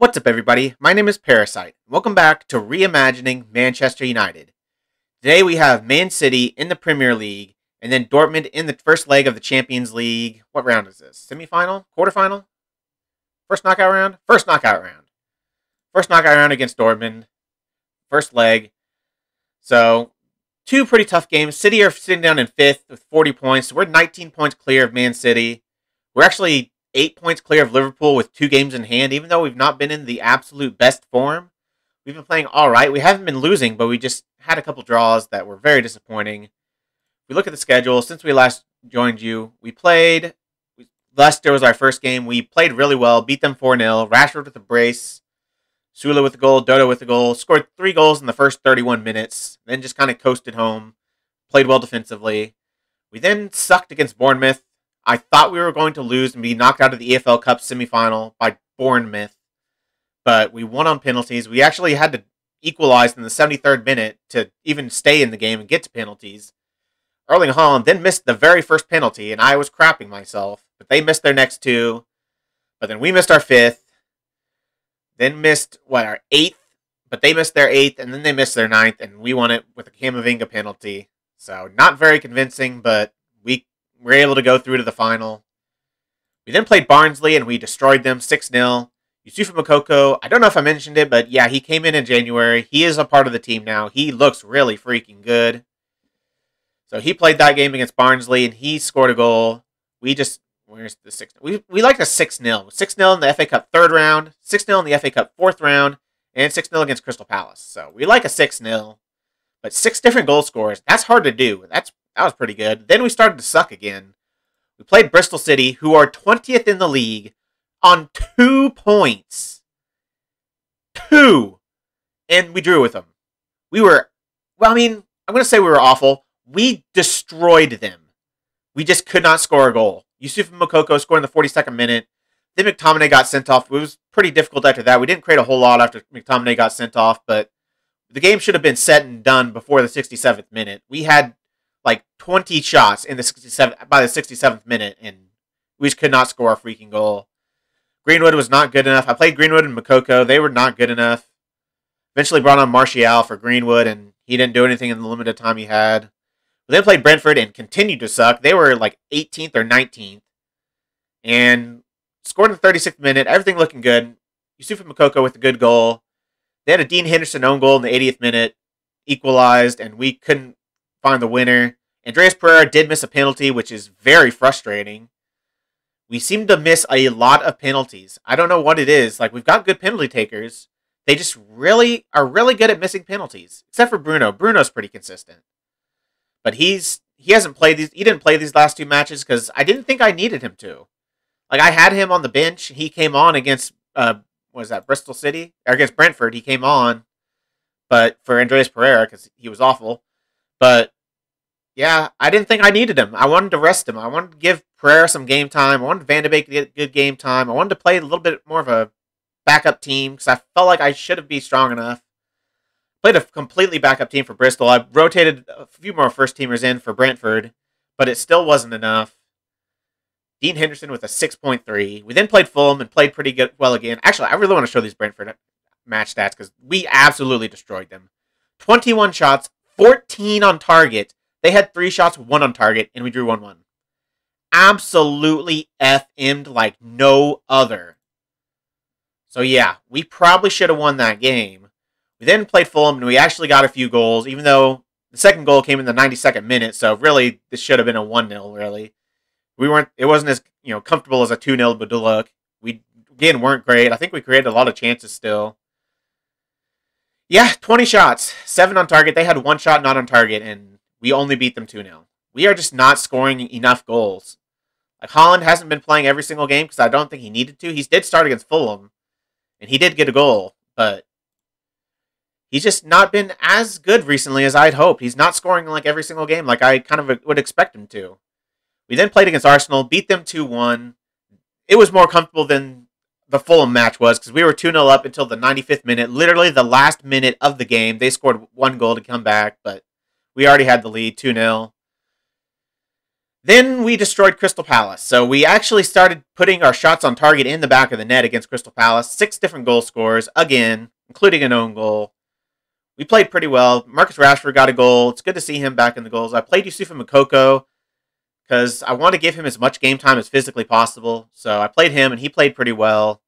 What's up, everybody? My name is Parasite. Welcome back to Reimagining Manchester United. Today we have Man City in the Premier League, and then Dortmund in the first leg of the Champions League. What round is this? Semi-final? Quarterfinal? First knockout round? First knockout round. First knockout round against Dortmund. First leg. So, two pretty tough games. City are sitting down in 5th with 40 points. So we're 19 points clear of Man City. We're actually 8 points clear of Liverpool with 2 games in hand. Even though we've not been in the absolute best form, we've been playing all right. We haven't been losing, but we just had a couple draws that were very disappointing. If we look at the schedule, since we last joined you, we played. Leicester was our first game. We played really well, beat them 4-0. Rashford with a brace, Sula with a goal, Dodo with a goal. Scored 3 goals in the first 31 minutes. Then just kind of coasted home. Played well defensively. We then sucked against Bournemouth. I thought we were going to lose and be knocked out of the EFL Cup semifinal by Bournemouth, but we won on penalties. We actually had to equalize in the 73rd minute to even stay in the game and get to penalties. Erling Haaland then missed the very first penalty, and I was crapping myself, but they missed their next 2. But then we missed our 5th, then missed, our 8th, but they missed their 8th, and then they missed their 9th, and we won it with a Camavinga penalty. So not very convincing, but we were able to go through to the final. We then played Barnsley, and we destroyed them 6-0. Yusufa Moukoko, I don't know if I mentioned it, but yeah, he came in January. He is a part of the team now. He looks really freaking good. So he played that game against Barnsley, and he scored a goal. Where's the 6? We liked a 6-0. 6-0 in the FA Cup 3rd round, 6-0 in the FA Cup 4th round, and 6-0 against Crystal Palace. So we like a 6-0. But 6 different goal scorers, that's hard to do. That was pretty good. Then we started to suck again. We played Bristol City, who are 20th in the league, on 2 points. 2! And we drew with them. I'm going to say we were awful. We destroyed them. We just could not score a goal. Yusufa Moukoko scored in the 42nd minute. Then McTominay got sent off. It was pretty difficult after that. We didn't create a whole lot after McTominay got sent off, but the game should have been set and done before the 67th minute. We had like 20 shots in the by the 67th minute, and we just could not score a freaking goal. Greenwood was not good enough. I played Greenwood and Moukoko. They were not good enough. Eventually brought on Martial for Greenwood, and he didn't do anything in the limited time he had. We then played Brentford and continued to suck. They were like 18th or 19th. And scored in the 36th minute. Everything looking good. Yusufa Moukoko with a good goal. They had a Dean Henderson own goal in the 80th minute. Equalized, and we couldn't find the winner. Andreas Pereira did miss a penalty, which is very frustrating. We seem to miss a lot of penalties. I don't know what it is. Like, we've got good penalty takers. They just really are really good at missing penalties. Except for Bruno. Bruno's pretty consistent. But he hasn't played these. He didn't play these last 2 matches because I didn't think I needed him to. Like, I had him on the bench. He came on against Bristol City? Or against Brentford. He came on. But for Andreas Pereira, because he was awful. But yeah, I didn't think I needed him. I wanted to rest him. I wanted to give Pereira some game time. I wanted Van de Beek to get good game time. I wanted to play a little bit more of a backup team because I felt like I should have been strong enough. Played a completely backup team for Bristol. I rotated a few more first-teamers in for Brentford, but it still wasn't enough. Dean Henderson with a 6.3. We then played Fulham and played pretty well again. Actually, I really want to show these Brentford match stats because we absolutely destroyed them. 21 shots, 14 on target. They had 3 shots, 1 on target, and we drew 1-1. Absolutely FM'd like no other. So yeah, we probably should have won that game. We then played Fulham, and we actually got a few goals, even though the second goal came in the 92nd minute, so really, this should have been a 1-0, really. It wasn't as, comfortable as a 2-0 Baduluk. We, again, weren't great. I think we created a lot of chances still. Yeah, 20 shots, 7 on target. They had 1 shot not on target, and we only beat them 2-0. We are just not scoring enough goals. Like, Haaland hasn't been playing every single game because I don't think he needed to. He did start against Fulham, and he did get a goal, but he's just not been as good recently as I'd hoped. He's not scoring like every single game like I kind of would expect him to. We then played against Arsenal, beat them 2-1. It was more comfortable than the Fulham match was because we were 2-0 up until the 95th minute. Literally the last minute of the game. They scored 1 goal to come back, but we already had the lead, 2-0. Then we destroyed Crystal Palace. So we actually started putting our shots on target in the back of the net against Crystal Palace. 6 different goal scorers, again, including an own goal. We played pretty well. Marcus Rashford got a goal. It's good to see him back in the goals. I played Yusufa Moukoko because I want to give him as much game time as physically possible. So I played him, and he played pretty well.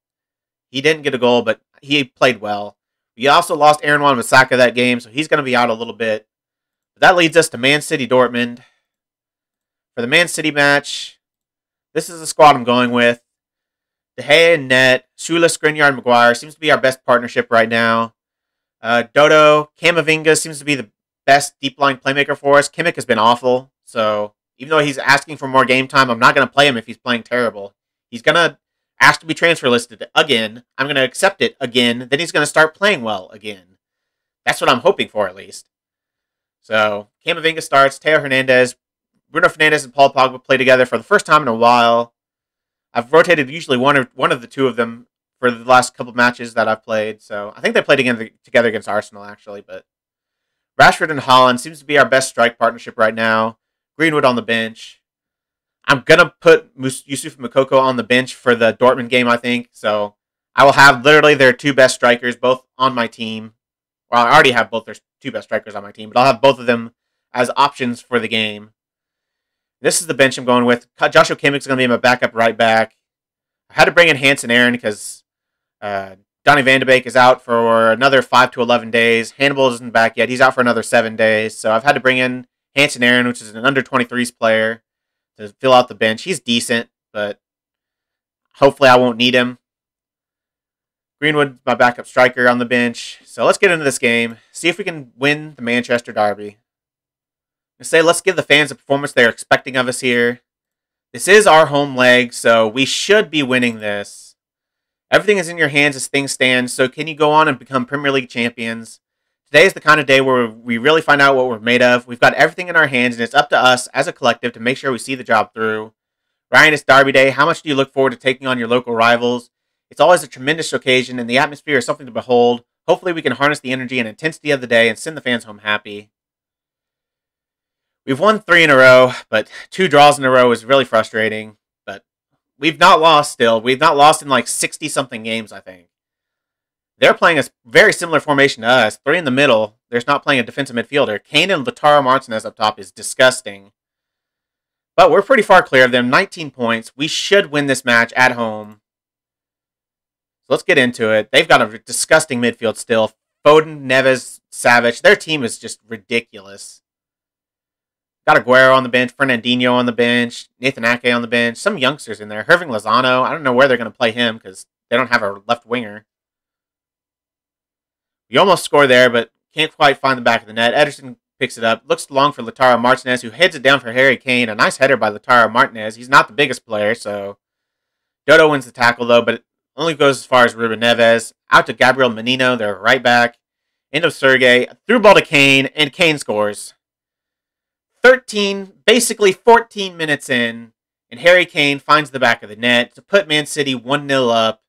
He didn't get a goal, but he played well. We also lost Aaron Wan-Bissaka that game, so he's going to be out a little bit. But that leads us to Man City Dortmund. For the Man City match, this is the squad I'm going with. De Gea and net, Shula, Skriniar, Maguire seems to be our best partnership right now. Dodo, Camavinga seems to be the best deep line playmaker for us. Kimmich has been awful, so even though he's asking for more game time, I'm not going to play him if he's playing terrible. He's going to ask to be transfer listed again. I'm going to accept it again. Then he's going to start playing well again. That's what I'm hoping for, at least. So, Camavinga starts, Theo Hernandez, Bruno Fernandes and Paul Pogba play together for the first time in a while. I've rotated usually one of the two of them for the last couple matches that I've played. So I think they played together against Arsenal, actually. But Rashford and Haaland seems to be our best strike partnership right now. Greenwood on the bench. I'm going to put Yusufa Moukoko on the bench for the Dortmund game, I think. So I will have literally their 2 best strikers both on my team. Well, I already have both their 2 best strikers on my team, but I'll have both of them as options for the game. This is the bench I'm going with. Joshua Kimmich's going to be my backup right back. I had to bring in Hansen Aaron because Donny van de Beek is out for another 5 to 11 days. Hannibal isn't back yet. He's out for another 7 days. So I've had to bring in Hansen Aaron, which is an under-23s player, to fill out the bench. He's decent, but hopefully I won't need him. Greenwood, my backup striker on the bench. So let's get into this game. See if we can win the Manchester Derby. Let's give the fans the performance they're expecting of us here. This is our home leg, so we should be winning this. Everything is in your hands as things stand, so can you go on and become Premier League champions? Today is the kind of day where we really find out what we're made of. We've got everything in our hands, and it's up to us as a collective to make sure we see the job through. Ryan, it's Derby Day. How much do you look forward to taking on your local rivals? It's always a tremendous occasion, and the atmosphere is something to behold. Hopefully we can harness the energy and intensity of the day and send the fans home happy. We've won 3 in a row, but 2 draws in a row is really frustrating. But we've not lost still. We've not lost in like 60-something games, I think. They're playing a very similar formation to us. 3 in the middle. They're not playing a defensive midfielder. Kane and Lautaro Martinez up top is disgusting. But we're pretty far clear of them. 19 points. We should win this match at home. So let's get into it. They've got a disgusting midfield still. Foden, Neves, Savic. Their team is just ridiculous. Got Aguero on the bench, Fernandinho on the bench, Nathan Ake on the bench, some youngsters in there. Hirving Lozano, I don't know where they're going to play him because they don't have a left winger. We almost score there, but can't quite find the back of the net. Ederson picks it up, looks long for Lautaro Martinez, who heads it down for Harry Kane. A nice header by Lautaro Martinez. He's not the biggest player, so Dodo wins the tackle, though, but it only goes as far as Ruben Neves. Out to Gabriel Menino, their right back. Into Sergey, through ball to Kane, and Kane scores. 14 minutes in, and Harry Kane finds the back of the net to put Man City 1-0 up.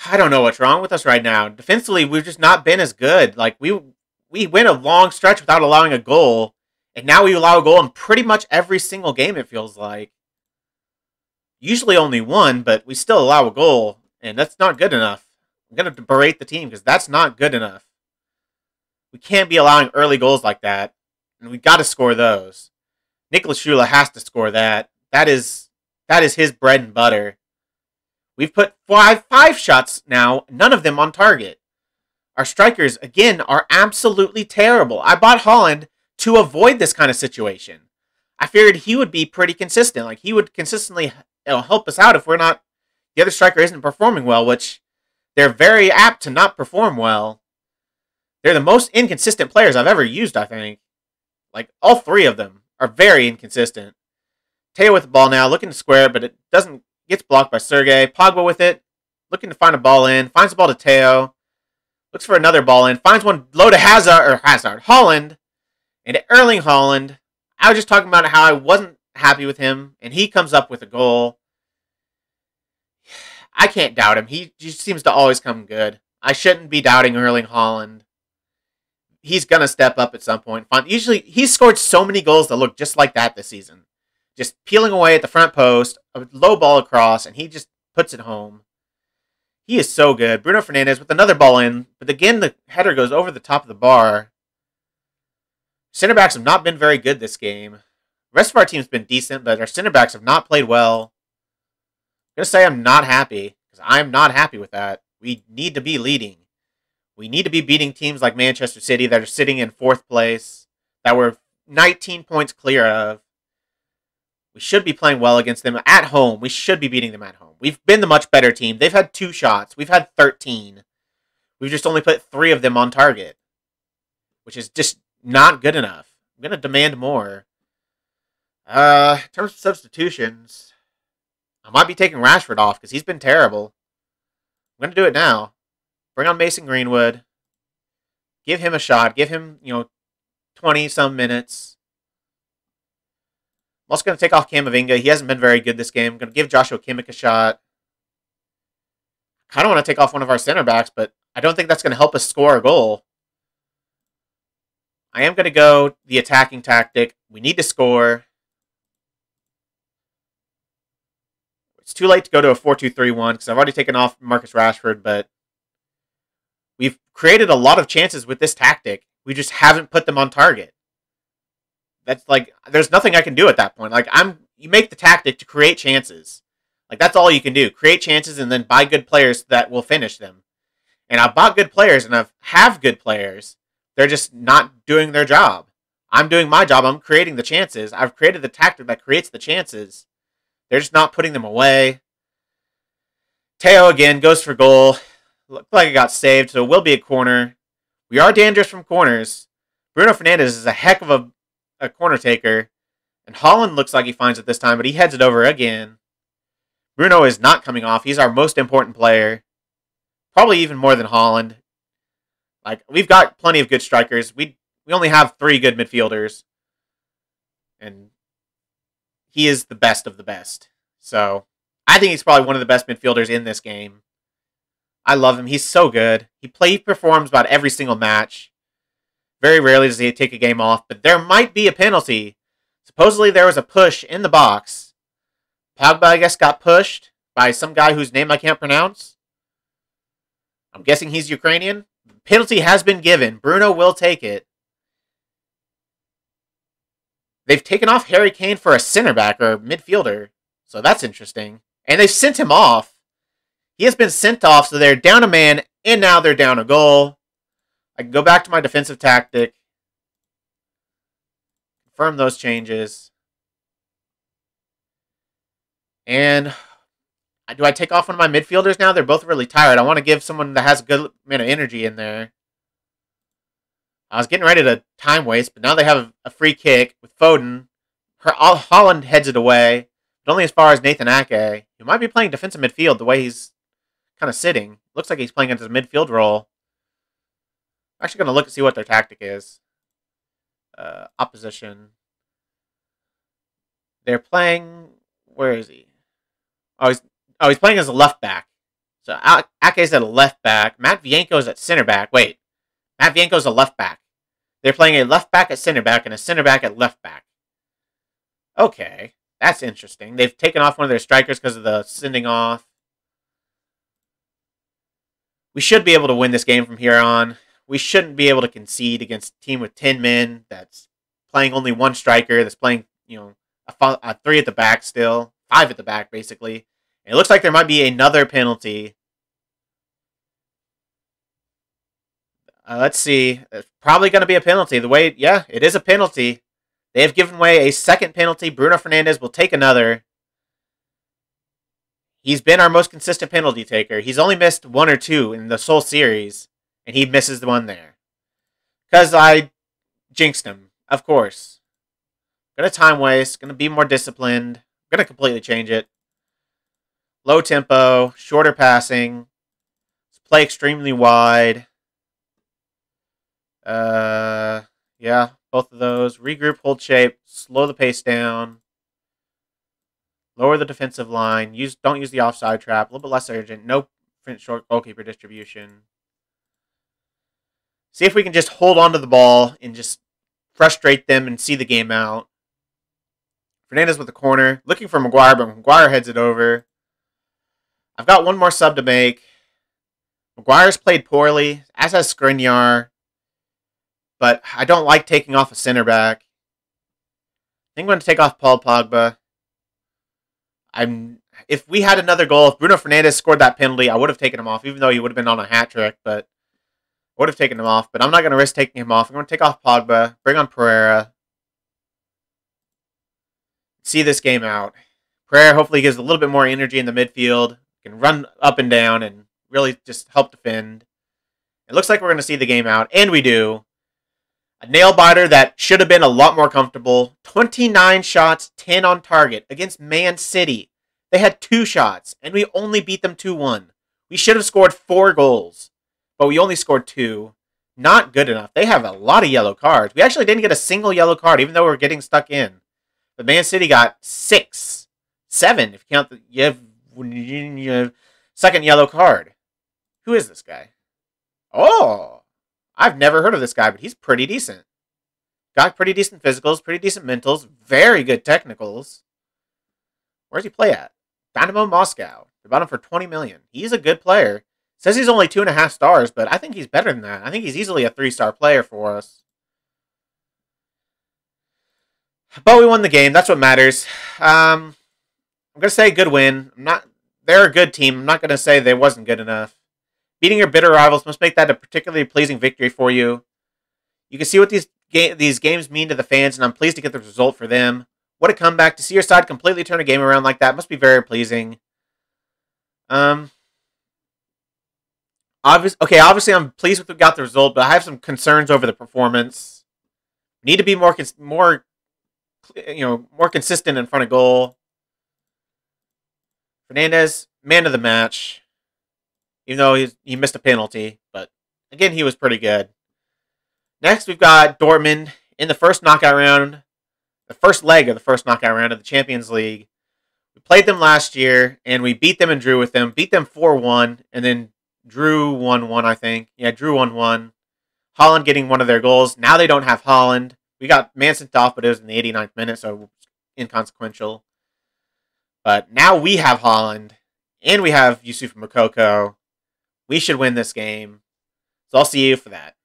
I don't know what's wrong with us right now. Defensively, we've just not been as good. Like, we went a long stretch without allowing a goal, and now we allow a goal in pretty much every single game, it feels like. Usually only 1, but we still allow a goal, and that's not good enough. I'm going to berate the team, because that's not good enough. We can't be allowing early goals like that. And we got to score those. Nicolas Shula has to score that. That is his bread and butter. We've put five shots now, none of them on target. Our strikers, again, are absolutely terrible. I bought Haaland to avoid this kind of situation. I figured he would be pretty consistent. Like, he would consistently help us out if the other striker isn't performing well, which they're very apt to not perform well. They're the most inconsistent players I've ever used, I think. Like, all 3 of them are very inconsistent. Teo with the ball now, looking to square, but it gets blocked by Sergey. Pogba with it, looking to find a ball in, finds the ball to Teo, looks for another ball in, finds one low to Haaland, and Erling Haaland. I was just talking about how I wasn't happy with him, and he comes up with a goal. I can't doubt him. He just seems to always come good. I shouldn't be doubting Erling Haaland. He's going to step up at some point. Usually, he's scored so many goals that look just like that this season. just peeling away at the front post, a low ball across, and he just puts it home. He is so good. Bruno Fernandes with another ball in, but again, the header goes over the top of the bar. Center backs have not been very good this game. The rest of our team's been decent, but our center backs have not played well. I'm going to say I'm not happy, because I'm not happy with that. We need to be leading. We need to be beating teams like Manchester City that are sitting in 4th place, that we're 19 points clear of. We should be playing well against them at home. We should be beating them at home. We've been the much better team. They've had 2 shots. We've had 13. We've just only put 3 of them on target, which is just not good enough. I'm going to demand more. In terms of substitutions, I might be taking Rashford off because he's been terrible. I'm going to do it now. Bring on Mason Greenwood. Give him a shot. Give him, 20-some minutes. I'm also going to take off Camavinga. He hasn't been very good this game. I'm going to give Joshua Kimmich a shot. I kind of want to take off one of our center backs, but I don't think that's going to help us score a goal. I am going to go the attacking tactic. We need to score. It's too late to go to a 4-2-3-1 because I've already taken off Marcus Rashford, but we've created a lot of chances with this tactic. We just haven't put them on target. That's like, there's nothing I can do at that point. Like, you make the tactic to create chances. Like, that's all you can do. Create chances and then buy good players that will finish them. And I've bought good players and have good players. They're just not doing their job. I'm doing my job. I'm creating the chances. I've created the tactic that creates the chances. They're just not putting them away. Teo again goes for goal. Looked like it got saved, so it will be a corner. We are dangerous from corners. Bruno Fernandes is a heck of a corner taker. And Haaland looks like he finds it this time, but he heads it over again. Bruno is not coming off. He's our most important player. Probably even more than Haaland. Like, we've got plenty of good strikers. We only have 3 good midfielders. And he is the best of the best. So, I think he's probably one of the best midfielders in this game. I love him. He's so good. He performs about every single match. Very rarely does he take a game off, but there might be a penalty. Supposedly there was a push in the box. Pogba, I guess, got pushed by some guy whose name I can't pronounce. I'm guessing he's Ukrainian. Penalty has been given. Bruno will take it. They've taken off Harry Kane for a center back or midfielder, so that's interesting. And they've sent him off. He has been sent off, so they're down a man, and now they're down a goal. I can go back to my defensive tactic. Confirm those changes. And do I take off one of my midfielders now? They're both really tired. I want to give someone that has a good amount of energy in there. I was getting ready to time waste, but now they have a free kick with Foden. Haaland heads it away, but only as far as Nathan Ake. He might be playing defensive midfield the way he's kind of sitting. Looks like he's playing into his midfield role. I'm actually going to look and see what their tactic is. Opposition. They're playing... Where is he? Oh, he's playing as a left back. So Ake's at a left back. Matt Vienko's at center back. Wait. Matt Vienko's a left back. They're playing a left back at center back and a center back at left back. Okay. That's interesting. They've taken off one of their strikers because of the sending off. We should be able to win this game from here on. We shouldn't be able to concede against a team with 10 men that's playing only one striker, that's playing, a 3 at the back still. 5 at the back, basically. And it looks like there might be another penalty. Let's see. It's probably going to be a penalty. It is a penalty. They have given away a second penalty. Bruno Fernandes will take another. He's been our most consistent penalty taker. He's only missed 1 or 2 in the whole series, and he misses the one there. Because I jinxed him, of course. Gonna time waste. Gonna be more disciplined. Gonna completely change it. Low tempo, shorter passing. Let's play extremely wide. Yeah, both of those. Regroup, hold shape, slow the pace down. Lower the defensive line. Don't use the offside trap. A little bit less urgent. No short goalkeeper distribution. See if we can just hold on to the ball and just frustrate them and see the game out. Fernandez with the corner. Looking for Maguire, but Maguire heads it over. I've got one more sub to make. Maguire's played poorly, as has Skriniar. But I don't like taking off a center back. I think I'm going to take off Paul Pogba. If we had another goal, if Bruno Fernandes scored that penalty, I would have taken him off, even though he would have been on a hat trick, but I would have taken him off. But I'm not going to risk taking him off. I'm going to take off Pogba, bring on Pereira. See this game out. Pereira hopefully gives a little bit more energy in the midfield, can run up and down and really just help defend. It looks like we're going to see the game out, and we do. A nail-biter that should have been a lot more comfortable. 29 shots, 10 on target against Man City. They had 2 shots, and we only beat them 2-1. We should have scored 4 goals, but we only scored 2. Not good enough. They have a lot of yellow cards. We actually didn't get a single yellow card, even though we're getting stuck in. But Man City got 6. 7, if you count the second yellow card. Who is this guy? Oh, I've never heard of this guy, but he's pretty decent. Got pretty decent physicals, pretty decent mentals, very good technicals. Where's he play at? Dynamo Moscow. They bought him for $20 million. He's a good player. Says he's only 2.5 stars, but I think he's better than that. I think he's easily a 3-star player for us. But we won the game. That's what matters. I'm going to say good win. They're a good team. I'm not going to say they wasn't good enough. Beating your bitter rivals must make that a particularly pleasing victory for you. You can see what these games mean to the fans, and I'm pleased to get the result for them. What a comeback. To see your side completely turn a game around like that must be very pleasing. Obviously I'm pleased with we got the result, but I have some concerns over the performance. We need to be more consistent in front of goal. Fernandez, man of the match. Even though he missed a penalty, but again, he was pretty good. Next, we've got Dortmund in the first knockout round, the first leg of the first knockout round of the Champions League. We played them last year, and we beat them and drew with them. Beat them 4-1, and then drew 1-1, I think. Yeah, drew 1-1. Haaland getting one of their goals. Now they don't have Haaland. We got man sent off, but it was in the 89th minute, so inconsequential. But now we have Haaland, and we have Yusuf Moukoko. We should win this game. So I'll see you for that.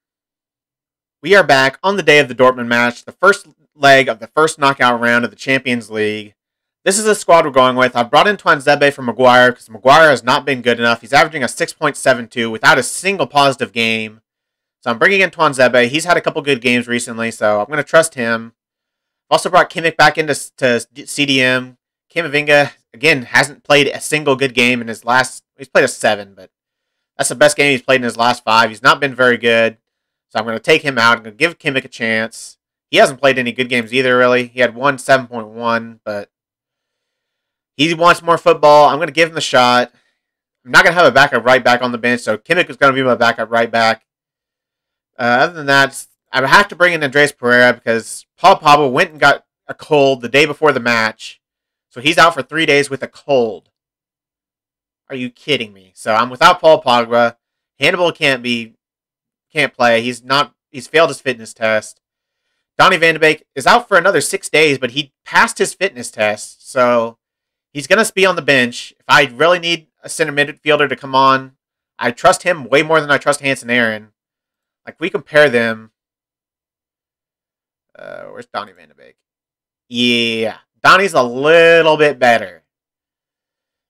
We are back on the day of the Dortmund match, the first leg of the first knockout round of the Champions League. This is the squad we're going with. I brought in Tuanzebe for Maguire because Maguire has not been good enough. He's averaging a 6.72 without a single positive game. So I'm bringing in Tuanzebe. He's had a couple good games recently, so I'm going to trust him. Also brought Kimmich back into CDM. Camavinga, again, hasn't played a single good game in his last... He's played a 7, but that's the best game he's played in his last 5. He's not been very good. So I'm going to take him out. I'm going to give Kimmich a chance. He hasn't played any good games either, really. He had one 7.1, but he wants more football. I'm going to give him the shot. I'm not going to have a backup right back on the bench, so Kimmich is going to be my backup right back. Other than that, I have to bring in Andres Pereira because Paul Pogba went and got a cold the day before the match. So he's out for 3 days with a cold. Are you kidding me? So I'm without Paul Pogba. Hannibal can't play. He's failed his fitness test. Donny van de Beek is out for another 6 days, but he passed his fitness test. So he's going to be on the bench. If I really need a center midfielder to come on, I trust him way more than I trust Hansen Aaron. Like, we compare them. Where's Donny van de Beek? Yeah. Donnie's a little bit better.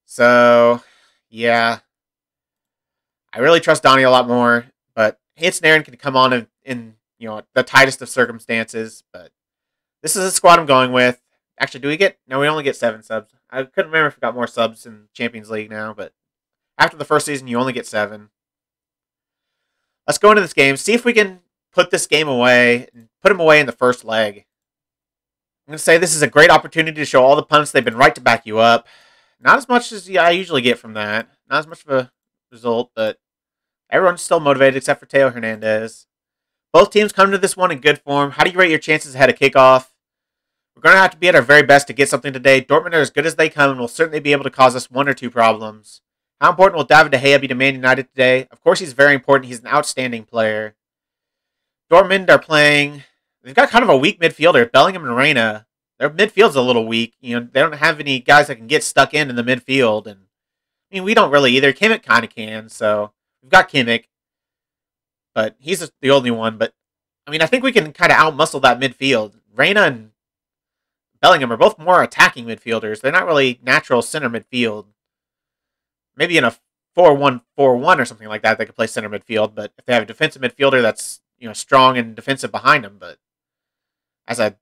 So, yeah. I really trust Donnie a lot more. But Hansen Aaron can come on in the tightest of circumstances. But this is the squad I'm going with. Actually, do we get... No, we only get 7 subs. I couldn't remember if we got more subs in Champions League now. But after the first season, you only get 7. Let's go into this game. See if we can put this game away. Put him away in the first leg. I'm going to say this is a great opportunity to show all the pundits they've been right to back you up. Not as much as I usually get from that. Not as much of a result, but everyone's still motivated except for Teo Hernandez. Both teams come to this one in good form. How do you rate your chances ahead of kickoff? We're going to have to be at our very best to get something today. Dortmund are as good as they come and will certainly be able to cause us 1 or 2 problems. How important will David De Gea be to Man United today? Of course he's very important. He's an outstanding player. Dortmund are playing... They've got kind of a weak midfielder. Bellingham and Reina. their midfield's a little weak. You know, they don't have any guys that can get stuck in the midfield. And I mean, we don't really either. Kimmich kind of can. So we've got Kimmich, but he's the only one. But I mean, I think we can kind of outmuscle that midfield. Reina and Bellingham are both more attacking midfielders. They're not really natural center midfield. Maybe in a 4-1-4-1 or something like that, they could play center midfield. But if they have a defensive midfielder that's, you know, strong and defensive behind them, but as a,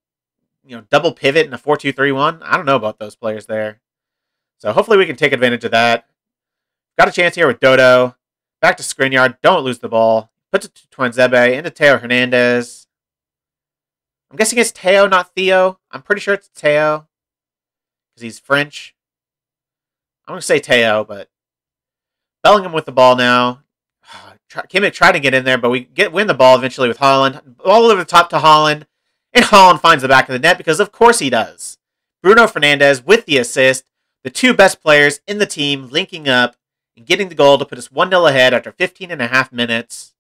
you know, double pivot in a 4-2-3-1, I don't know about those players there. So hopefully we can take advantage of that. Got a chance here with Dodo. Back to Skriniar. Don't lose the ball. Puts it to Tuanzebe into Theo Hernandez. I'm guessing it's Theo, not Theo. I'm pretty sure it's Theo because he's French. I'm going to say Theo, but Bellingham with the ball now. Kimmich tried to get in there, but we win the ball eventually with Haaland. All over the top to Haaland. And Haaland finds the back of the net because of course he does. Bruno Fernandes with the assist. The two best players in the team linking up and getting the goal to put us 1-0 ahead after 15.5 minutes.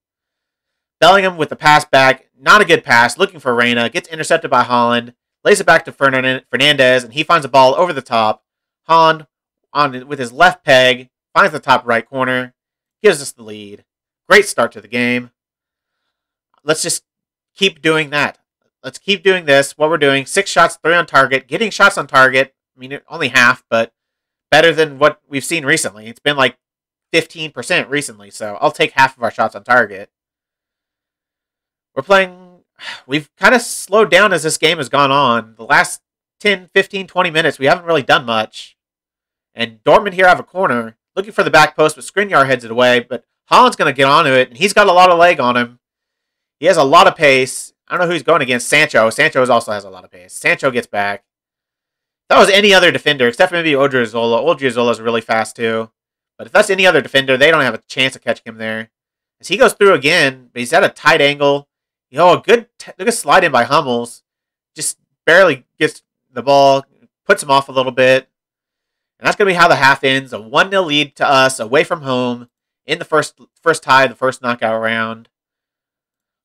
Bellingham with the pass back. Not a good pass. Looking for Reina. Gets intercepted by Haaland. Lays it back to Fernandes, and he finds a ball over the top. Haaland, with his left peg, finds the top right corner. Gives us the lead. Great start to the game. Let's just keep doing that. Let's keep doing this. What we're doing. 6 shots, 3 on target. Getting shots on target. I mean, only half, but better than what we've seen recently. It's been like 15% recently, so I'll take half of our shots on target. We've kind of slowed down as this game has gone on. The last 10, 15, 20 minutes, we haven't really done much. And Dortmund here have a corner, looking for the back post, but Skriniar heads it away. But Haaland's going to get onto it, and he's got a lot of leg on him. He has a lot of pace. I don't know who he's going against. Sancho. Sancho also has a lot of pace. Sancho gets back. If that was any other defender, except for maybe Odriozola. Odriozola's really fast too. But if that's any other defender, they don't have a chance of catching him there. As he goes through again, but he's at a tight angle. You know, a good slide in by Hummels. Just barely gets the ball, puts him off a little bit. And that's going to be how the half ends. A 1-0 lead to us, away from home, in the first tie, the first knockout round.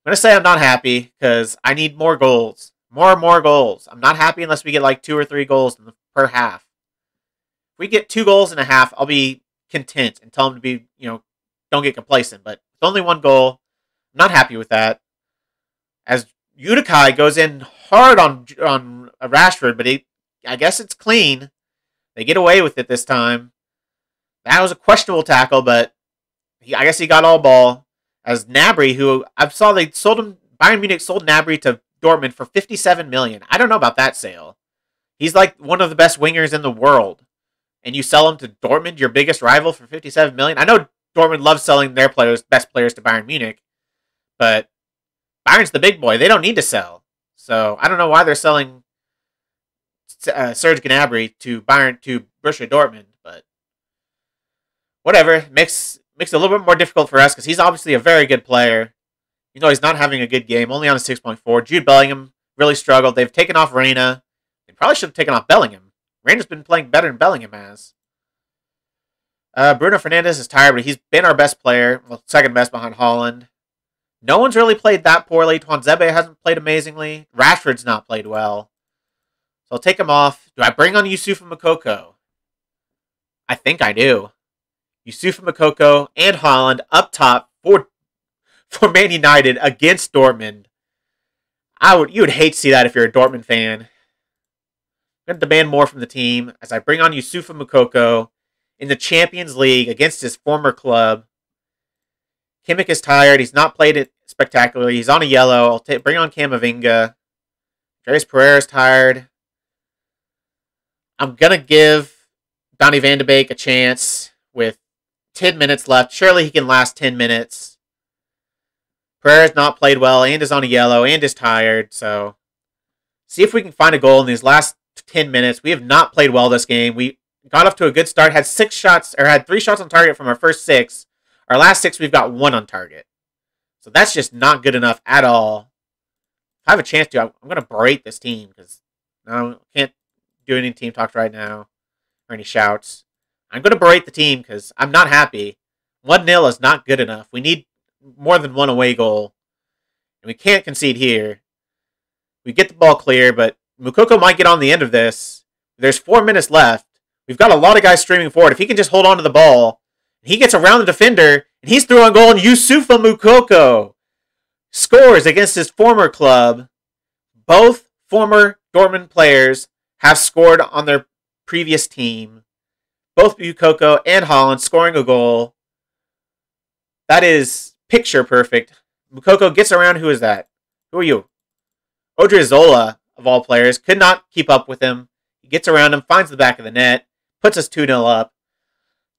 I'm going to say I'm not happy, because I need more goals. More goals. I'm not happy unless we get like 2 or 3 goals per half. If we get 2 goals and a half, I'll be content and tell them to be, you know, don't get complacent. But with only 1 goal, I'm not happy with that. As Udikai goes in hard on Rashford, but I guess it's clean. They get away with it this time. That was a questionable tackle, but I guess he got all ball. As Gnabry, who I saw they sold him, Bayern Munich sold Gnabry to Dortmund for 57 million. I don't know about that sale. He's like one of the best wingers in the world. And you sell him to Dortmund, your biggest rival, for 57 million? I know Dortmund loves selling their best players to Bayern Munich, but Bayern's the big boy. They don't need to sell. So I don't know why they're selling Serge Gnabry to Borussia Dortmund, but whatever. Makes it a little bit more difficult for us because he's obviously a very good player. You know, he's not having a good game, only on a 6.4. Jude Bellingham really struggled. They've taken off Reina. They probably should have taken off Bellingham. Reina's been playing better than Bellingham has. Bruno Fernandes is tired, but he's been our best player. Well, second best behind Haaland. No one's really played that poorly. Tuanzebe hasn't played amazingly. Rashford's not played well. So I'll take him off. Do I bring on Yusufa Moukoko? I think I do. Yusufa Moukoko and Haaland up top for Man United against Dortmund. You would hate to see that if you're a Dortmund fan. I'm going to demand more from the team as I bring on Yusufa Moukoko in the Champions League against his former club. Kimmich is tired. He's not played it spectacularly. He's on a yellow. I'll bring on Camavinga. Andreas Pereira is tired. I'm going to give Donny van de Beek a chance with 10 minutes left. Surely he can last 10 minutes. Pereira's not played well and is on a yellow and is tired. So see if we can find a goal in these last 10 minutes. We have not played well this game. We got off to a good start. Had 3 shots on target from our first 6. Our last 6, we've got 1 on target. So that's just not good enough at all. If I have a chance to, I'm going to berate this team because no, can't do any team talks right now or any shouts. I'm going to berate the team because I'm not happy. 1-0 is not good enough. We need more than 1 away goal. And we can't concede here. We get the ball clear, but Moukoko might get on the end of this. There's 4 minutes left. We've got a lot of guys streaming forward. If he can just hold on to the ball, he gets around the defender, and he's through on goal, and Youssoufa Moukoko scores against his former club. Both former Dortmund players have scored on their previous team. Both Moukoko and Haaland scoring a goal. That is picture perfect. Moukoko gets around. Who is that? Who are you? Odriozola, of all players, could not keep up with him. He gets around him, finds the back of the net, puts us 2-0 up.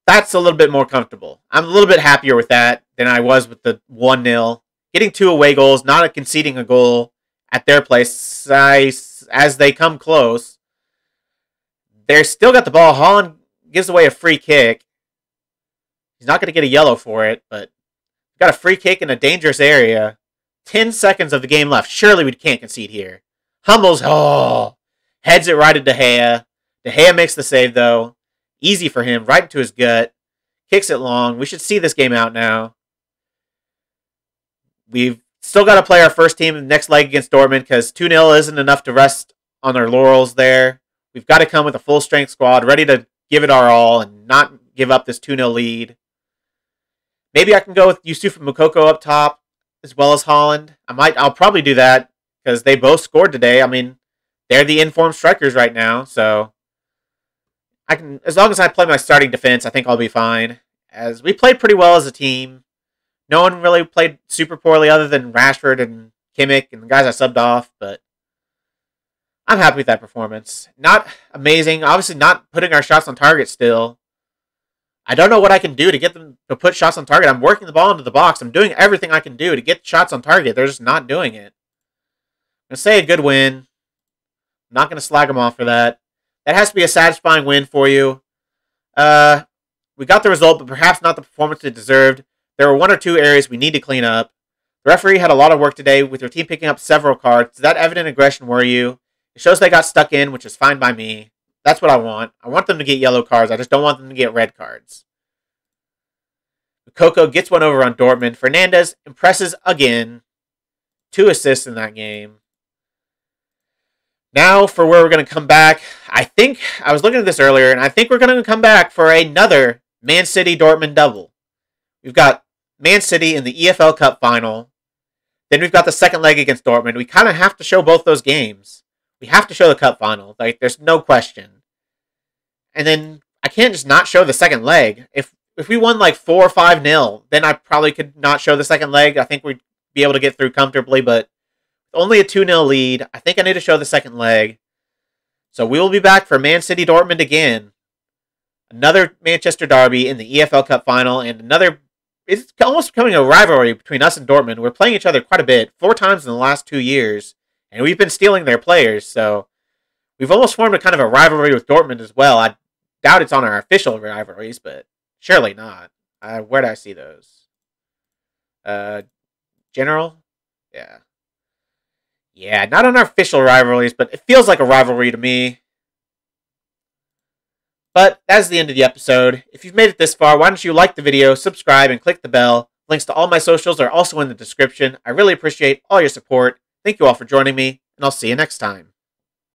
That's a little bit more comfortable. I'm a little bit happier with that than I was with the 1-0. Getting 2 away goals, not conceding a goal at their place as they come close. They're still got the ball. Haaland gives away a free kick. He's not going to get a yellow for it, but got a free kick in a dangerous area. 10 seconds of the game left. Surely we can't concede here. Hummels, heads it right to De Gea. De Gea makes the save, though. Easy for him, right into his gut. Kicks it long. We should see this game out now. We've still got to play our first team in the next leg against Dortmund because 2-0 isn't enough to rest on our laurels there. We've got to come with a full-strength squad, ready to give it our all and not give up this 2-0 lead. Maybe I can go with Youssoufa Moukoko up top as well as Haaland. I'll probably do that because they both scored today. I mean, they're the informed strikers right now, so I can, as long as I play my starting defense, I think I'll be fine. As we played pretty well as a team. No one really played super poorly other than Rashford and Kimmich and the guys I subbed off, but I'm happy with that performance. Not amazing. Obviously not putting our shots on target still. I don't know what I can do to get them to put shots on target. I'm working the ball into the box. I'm doing everything I can do to get shots on target. They're just not doing it. I'm going to say a good win. I'm not going to slag them off for that. That has to be a satisfying win for you. We got the result, but perhaps not the performance it deserved. There were 1 or 2 areas we need to clean up. The referee had a lot of work today with their team picking up several cards. Does that evident aggression worry you? It shows they got stuck in, which is fine by me. That's what I want. I want them to get yellow cards. I just don't want them to get red cards. Moukoko gets one over on Dortmund. Fernandes impresses again. 2 assists in that game. Now for where we're going to come back. I was looking at this earlier, and I think we're going to come back for another Man City-Dortmund double. We've got Man City in the EFL Cup final. Then we've got the second leg against Dortmund. We kind of have to show both those games. We have to show the cup final. Like, there's no question. And then I can't just not show the second leg. If we won like 4 or 5-0, then I probably could not show the second leg. I think we'd be able to get through comfortably, but only a 2-0 lead. I think I need to show the second leg. So we will be back for Man City Dortmund again. Another Manchester derby in the EFL Cup final, and another. It's almost becoming a rivalry between us and Dortmund. We're playing each other quite a bit, 4 times in the last 2 years, and we've been stealing their players, so we've almost formed a kind of a rivalry with Dortmund as well. I doubt it's on our official rivalries, but surely not. Where did I see those? General? Yeah. Yeah, not on our official rivalries, but it feels like a rivalry to me. But that's the end of the episode. If you've made it this far, why don't you like the video, subscribe, and click the bell. Links to all my socials are also in the description. I really appreciate all your support. Thank you all for joining me, and I'll see you next time.